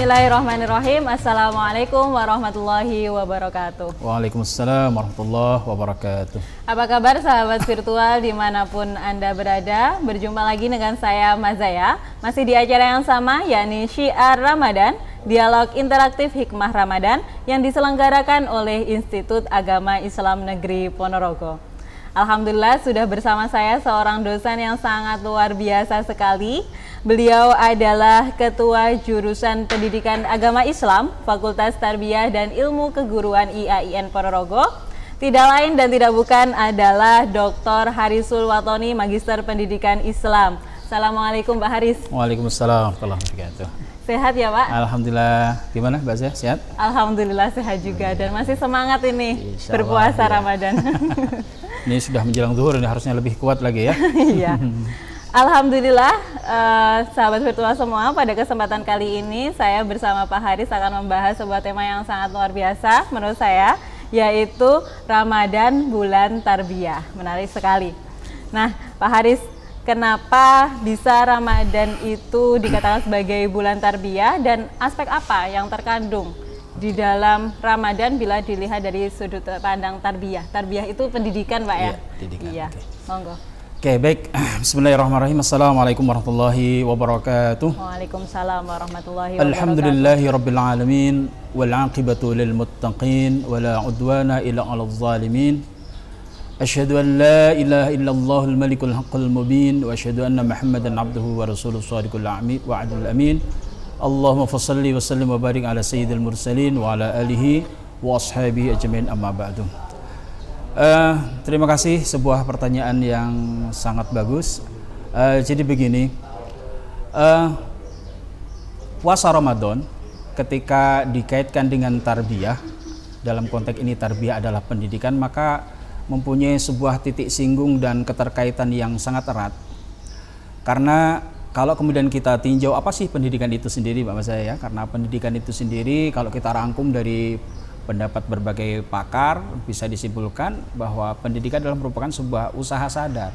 Bismillahirrahmanirrahim. Assalamualaikum warahmatullahi wabarakatuh. Waalaikumsalam warahmatullahi wabarakatuh. Apa kabar sahabat virtual dimanapun Anda berada? Berjumpa lagi dengan saya Mazaya. Masih di acara yang sama, yakni Syiar Ramadan, dialog interaktif hikmah Ramadan yang diselenggarakan oleh Institut Agama Islam Negeri Ponorogo. Alhamdulillah sudah bersama saya seorang dosen yang sangat luar biasa sekali. Beliau adalah Ketua Jurusan Pendidikan Agama Islam, Fakultas Tarbiyah dan Ilmu Keguruan IAIN Ponorogo. Tidak lain dan tidak bukan adalah Dr. Harisul Watoni, Magister Pendidikan Islam. Assalamualaikum Pak Haris. Waalaikumsalam warahmatullahi wabarakatuh. Sehat ya Pak? Alhamdulillah. Gimana Mbak Zia? Sehat? Alhamdulillah sehat juga dan masih semangat ini berpuasa ya. Ramadan. Ini sudah menjelang zuhur, ini harusnya lebih kuat lagi ya. Iya. Alhamdulillah, sahabat virtual semua, pada kesempatan kali ini saya bersama Pak Haris akan membahas sebuah tema yang sangat luar biasa menurut saya, yaitu Ramadan bulan Tarbiyah. Menarik sekali. Nah, Pak Haris, kenapa bisa Ramadan itu dikatakan sebagai bulan Tarbiyah dan aspek apa yang terkandung di dalam Ramadan bila dilihat dari sudut pandang Tarbiyah? Tarbiyah itu pendidikan Pak ya? Iya, pendidikan. Iya, okay. Monggo. Oke, baik. Bismillahirrahmanirrahim. Assalamualaikum warahmatullahi wabarakatuh. Waalaikumsalam warahmatullahi wabarakatuh. Alhamdulillahi rabbil alamin wal aqibatu lil muttaqin wala udwana illa 'alal zalimin. Asyhadu an la ilaha illallahul malikul haqqul mubin wa asyhadu anna Muhammadan abduhu wa rasuluhu shadiqul amin wa adul amin. Allahumma fassalli wa sallim wa barik ala sayyidil mursalin wa ala alihi wa ashabihi ajmain, amma ba'du. Terima kasih, sebuah pertanyaan yang sangat bagus. Jadi begini, puasa Ramadan ketika dikaitkan dengan tarbiyah, dalam konteks ini tarbiyah adalah pendidikan, maka mempunyai sebuah titik singgung dan keterkaitan yang sangat erat. Karena kalau kemudian kita tinjau apa sih pendidikan itu sendiri Pak Mas ya, karena pendidikan itu sendiri kalau kita rangkum dari pendapat berbagai pakar bisa disimpulkan bahwa pendidikan adalah merupakan sebuah usaha sadar.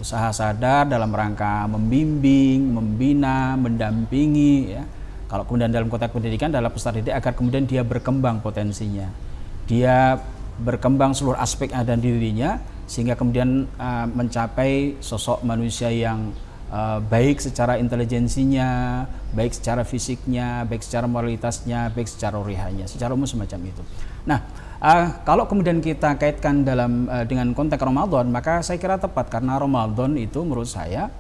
Usaha sadar dalam rangka membimbing, membina, mendampingi ya. Kalau kemudian dalam konteks pendidikan adalah peserta didik agar kemudian dia berkembang potensinya. Dia berkembang seluruh aspek ada di dirinya sehingga kemudian mencapai sosok manusia yang baik secara intelijensinya, baik secara fisiknya, baik secara moralitasnya, baik secara rihanya, secara umum semacam itu. Nah, kalau kemudian kita kaitkan dengan konteks Ramadan, maka saya kira tepat karena Ramadan itu menurut saya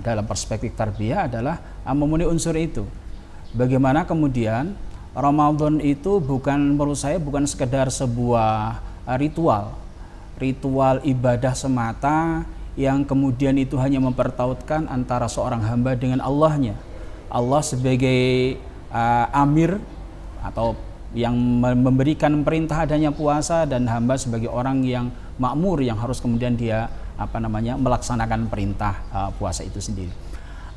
dalam perspektif tarbiyah adalah memenuhi unsur itu. Bagaimana kemudian Ramadan itu menurut saya bukan sekedar sebuah ritual ibadah semata yang kemudian itu hanya mempertautkan antara seorang hamba dengan Allahnya. Allah sebagai amir atau yang memberikan perintah adanya puasa dan hamba sebagai orang yang makmur yang harus kemudian dia melaksanakan perintah puasa itu sendiri.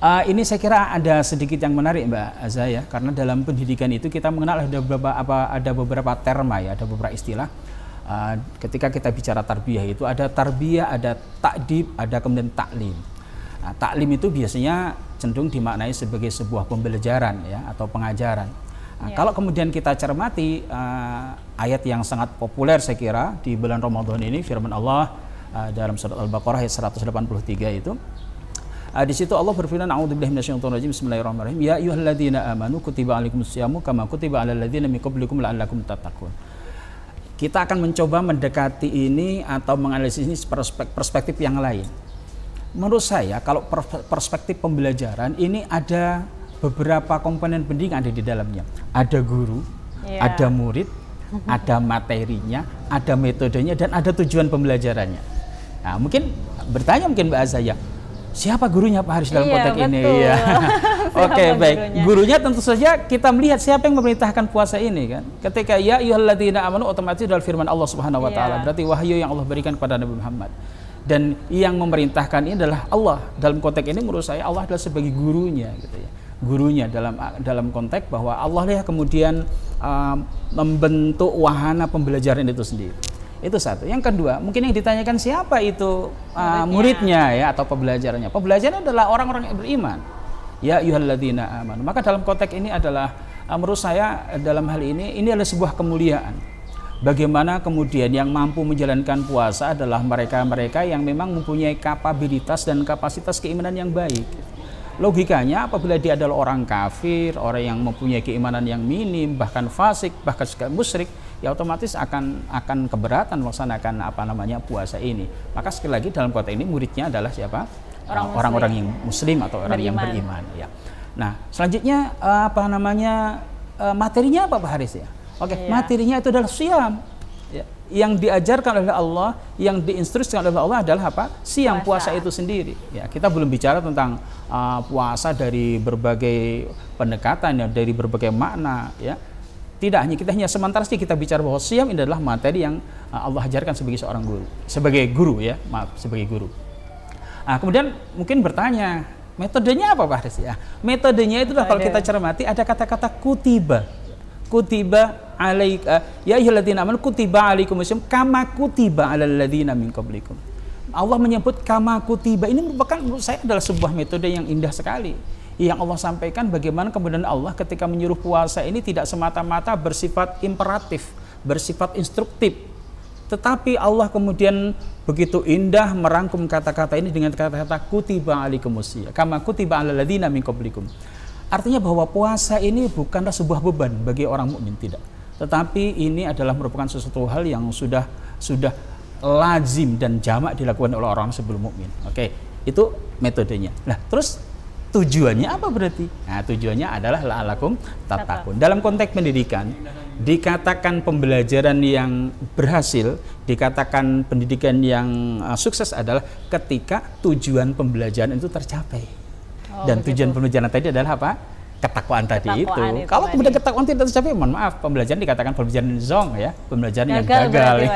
Ini saya kira ada sedikit yang menarik Mbak Azza ya, karena dalam pendidikan itu kita mengenal ada beberapa terma ya, ada beberapa istilah. Ketika kita bicara tarbiyah itu ada tarbiyah, ada ta'dib, ada kemudian taklim. Nah, taklim itu biasanya cenderung dimaknai sebagai sebuah pembelajaran ya atau pengajaran. Nah, kalau kemudian kita cermati ayat yang sangat populer saya kira di bulan Ramadan ini, firman Allah dalam surat Al-Baqarah ayat 183 itu. Di situ Allah berfirman, a'udzubillahi minasyaitonir rajim, bismillahirrahmanirrahim. Ya ayyuhalladzina amanu kutiba alaikumusyamu kama kutiba alal ladzina min qablikum la'allakum tattaqun. Kita akan mencoba mendekati ini atau menganalisis ini perspektif yang lain. Menurut saya kalau perspektif pembelajaran ini ada beberapa komponen pendidikan ada di dalamnya. Ada guru, ada murid, ada materinya, ada metodenya, dan ada tujuan pembelajarannya. Nah, mungkin Mbak Azaya, siapa gurunya Pak Haris dalam konteks ini? Iya. Oke, baik. Gurunya tentu saja kita melihat siapa yang memerintahkan puasa ini kan. Ketika ya ayyuhalladzina amanu otomatis adalah firman Allah Subhanahu wa taala. Berarti wahyu yang Allah berikan kepada Nabi Muhammad. Dan yang memerintahkan ini adalah Allah. Dalam konteks ini menurut saya Allah adalah sebagai gurunya gitu ya. Gurunya dalam konteks bahwa Allah ya kemudian membentuk wahana pembelajaran itu sendiri. Itu satu. Yang kedua, mungkin yang ditanyakan siapa itu muridnya ya atau pembelajarannya. Pembelajarannya adalah orang-orang yang beriman. Ya ayyuhalladzina amanu. Maka dalam konteks ini adalah menurut saya dalam hal ini adalah sebuah kemuliaan. Bagaimana kemudian yang mampu menjalankan puasa adalah mereka-mereka yang memang mempunyai kapabilitas dan kapasitas keimanan yang baik. Logikanya apabila dia adalah orang kafir, orang yang mempunyai keimanan yang minim, bahkan fasik, bahkan musyrik, ya otomatis akan keberatan melaksanakan puasa ini. Maka sekali lagi dalam konteks ini muridnya adalah siapa? Orang-orang yang muslim atau orang yang beriman, ya. Nah, selanjutnya materinya apa Pak Haris ya? Oke, materinya itu adalah siam. Ya. Yang diajarkan oleh Allah, yang diinstruksikan oleh Allah adalah apa? Siam, puasa itu sendiri. Ya, kita belum bicara tentang puasa dari berbagai pendekatan, ya, dari berbagai makna, ya. Tidak hanya sementara sih kita bicara bahwa siam ini adalah materi yang Allah ajarkan sebagai seorang guru, sebagai guru. Nah, kemudian mungkin bertanya, metodenya apa Pak Haris ya? Metodenya itu kalau kita cermati ada kata-kata kutiba alaika ya ayyuhalladzina amanu kutiba alaikumusiyam kama kutiba alal ladzina min qablikum. Allah menyebut kama kutiba, ini merupakan menurut saya adalah sebuah metode yang indah sekali. Yang Allah sampaikan bagaimana kemudian Allah ketika menyuruh puasa ini tidak semata-mata bersifat imperatif, bersifat instruktif. Tetapi Allah kemudian begitu indah merangkum kata-kata ini dengan kata-kata kutiba alaikumusiyam kama kutiba alal ladzina min qablikum. Artinya bahwa puasa ini bukanlah sebuah beban bagi orang mukmin, tidak. Tetapi ini adalah merupakan sesuatu hal yang sudah lazim dan jamak dilakukan oleh orang sebelum mukmin. Oke, itu metodenya. Nah, terus tujuannya apa berarti? Nah, tujuannya adalah la'alakum tattaqun. Dalam konteks pendidikan, dikatakan pembelajaran yang berhasil, dikatakan pendidikan yang sukses adalah ketika tujuan pembelajaran itu tercapai. Dan tujuan pembelajaran tadi adalah apa? Ketakwaan tadi itu. Kalau kemudian ketakwaan tidak tercapai, mohon maaf, pembelajaran dikatakan pembelajaran zong, ya, pembelajaran yang gagal.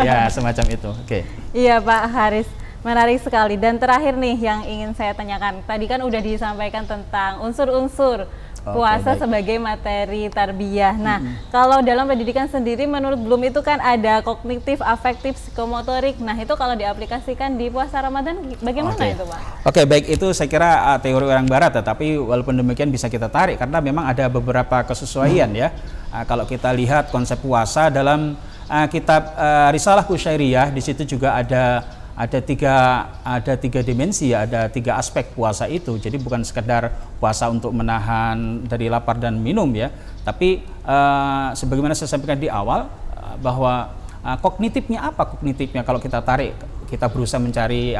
Ya, semacam itu. Oke. Iya Pak Haris, menarik sekali. Dan terakhir nih yang ingin saya tanyakan, tadi kan udah disampaikan tentang unsur-unsur puasa sebagai materi tarbiyah. Nah, kalau dalam pendidikan sendiri menurut Bloom itu kan ada kognitif, afektif, psikomotorik. Nah, itu kalau diaplikasikan di puasa Ramadan bagaimana itu Pak? Oke, baik, itu saya kira teori orang barat, tetapi walaupun demikian bisa kita tarik karena memang ada beberapa kesesuaian ya. Kalau kita lihat konsep puasa dalam kitab Risalah Kusyairiyah, di situ juga ada tiga dimensi, ada tiga aspek puasa itu. Jadi bukan sekedar puasa untuk menahan dari lapar dan minum ya, tapi sebagaimana saya sampaikan di awal bahwa kognitifnya kalau kita tarik, kita berusaha mencari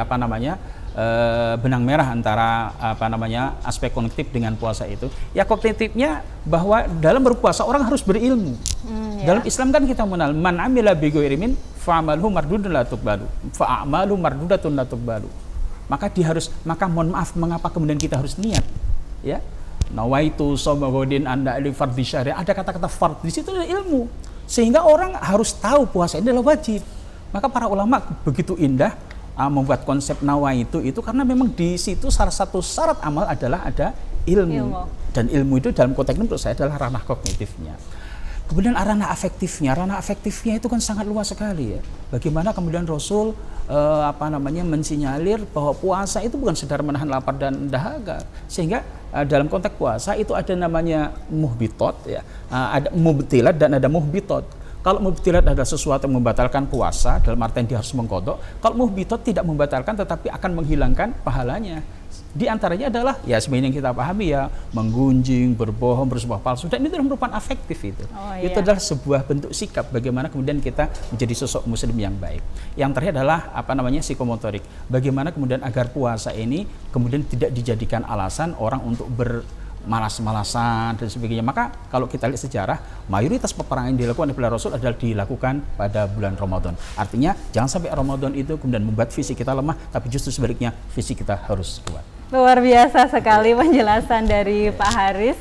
benang merah antara aspek kognitif dengan puasa itu. Ya, kognitifnya bahwa dalam berpuasa orang harus berilmu. Dalam Islam kan kita mengenal man amila bi ghairi min fa'amaluhu mardudun la tuqbalu fa'amalu mardudatun la tuqbalu. Maka mohon maaf, mengapa kemudian kita harus niat? Ya. Nawaitu shauma ghadin anda li fardhi syahri. Ada kata-kata fard di situ, ada ilmu. Sehingga orang harus tahu puasa ini adalah wajib. Maka para ulama begitu indah membuat konsep nawaitu itu karena memang di situ salah satu syarat amal adalah ada ilmu. Dan ilmu itu dalam konteks ini menurut saya adalah ranah kognitifnya. Kemudian ranah afektifnya itu kan sangat luas sekali ya. Bagaimana kemudian Rasul mensinyalir bahwa puasa itu bukan sekedar menahan lapar dan dahaga, sehingga dalam konteks puasa itu ada namanya muhbitot ya, ada mubtilat dan ada muhbitot. Kalau mubtilat adalah sesuatu yang membatalkan puasa, dalam artian dia harus mengqadha. Kalau muhbitot tidak membatalkan tetapi akan menghilangkan pahalanya. Di antaranya adalah ya sebenarnya yang kita pahami ya, menggunjing, berbohong, bersumpah palsu, dan itu merupakan afektif itu. Itu adalah sebuah bentuk sikap bagaimana kemudian kita menjadi sosok muslim yang baik. Yang terakhir adalah psikomotorik. Bagaimana kemudian agar puasa ini kemudian tidak dijadikan alasan orang untuk malas-malasan dan sebagainya. Maka kalau kita lihat sejarah, mayoritas peperangan yang dilakukan oleh Rasul adalah dilakukan pada bulan Ramadan. Artinya jangan sampai Ramadan itu kemudian membuat fisik kita lemah, tapi justru sebaliknya fisik kita harus kuat. Luar biasa sekali penjelasan dari Pak Haris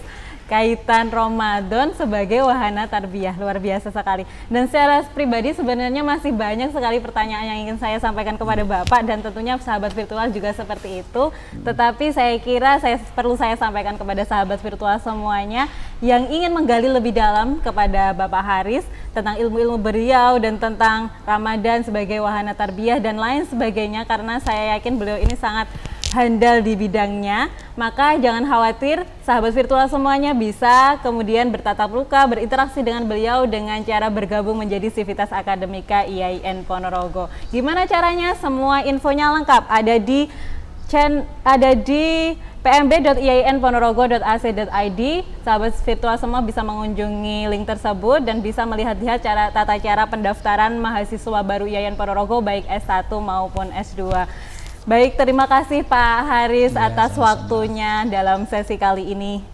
kaitan Ramadan sebagai wahana tarbiyah, luar biasa sekali. Dan secara pribadi sebenarnya masih banyak sekali pertanyaan yang ingin saya sampaikan kepada Bapak dan tentunya sahabat virtual juga seperti itu. Tetapi saya kira perlu saya sampaikan kepada sahabat virtual semuanya yang ingin menggali lebih dalam kepada Bapak Haris tentang ilmu-ilmu beliau dan tentang Ramadan sebagai wahana tarbiyah dan lain sebagainya, karena saya yakin beliau ini sangat handal di bidangnya, maka jangan khawatir, sahabat virtual semuanya bisa kemudian bertatap muka, berinteraksi dengan beliau dengan cara bergabung menjadi Civitas Akademika IAIN Ponorogo. Gimana caranya? Semua infonya lengkap ada di pmb.iainponorogo.ac.id. Sahabat virtual semua bisa mengunjungi link tersebut dan bisa melihat-lihat tata cara pendaftaran mahasiswa baru IAIN Ponorogo baik S1 maupun S2. Baik, terima kasih Pak Haris atas waktunya dalam sesi kali ini.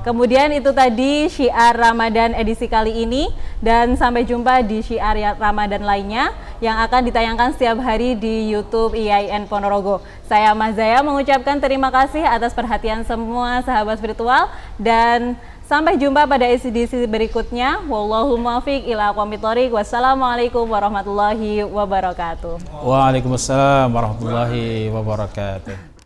Kemudian itu tadi syiar Ramadan edisi kali ini, dan sampai jumpa di syiar Ramadan lainnya yang akan ditayangkan setiap hari di YouTube IAIN Ponorogo. Saya Mazaya mengucapkan terima kasih atas perhatian semua sahabat virtual dan sampai jumpa pada edisi berikutnya. Wallahu muwaffiq ila aqwamit thoriq. Wassalamualaikum warahmatullahi wabarakatuh. Waalaikumsalam warahmatullahi wabarakatuh.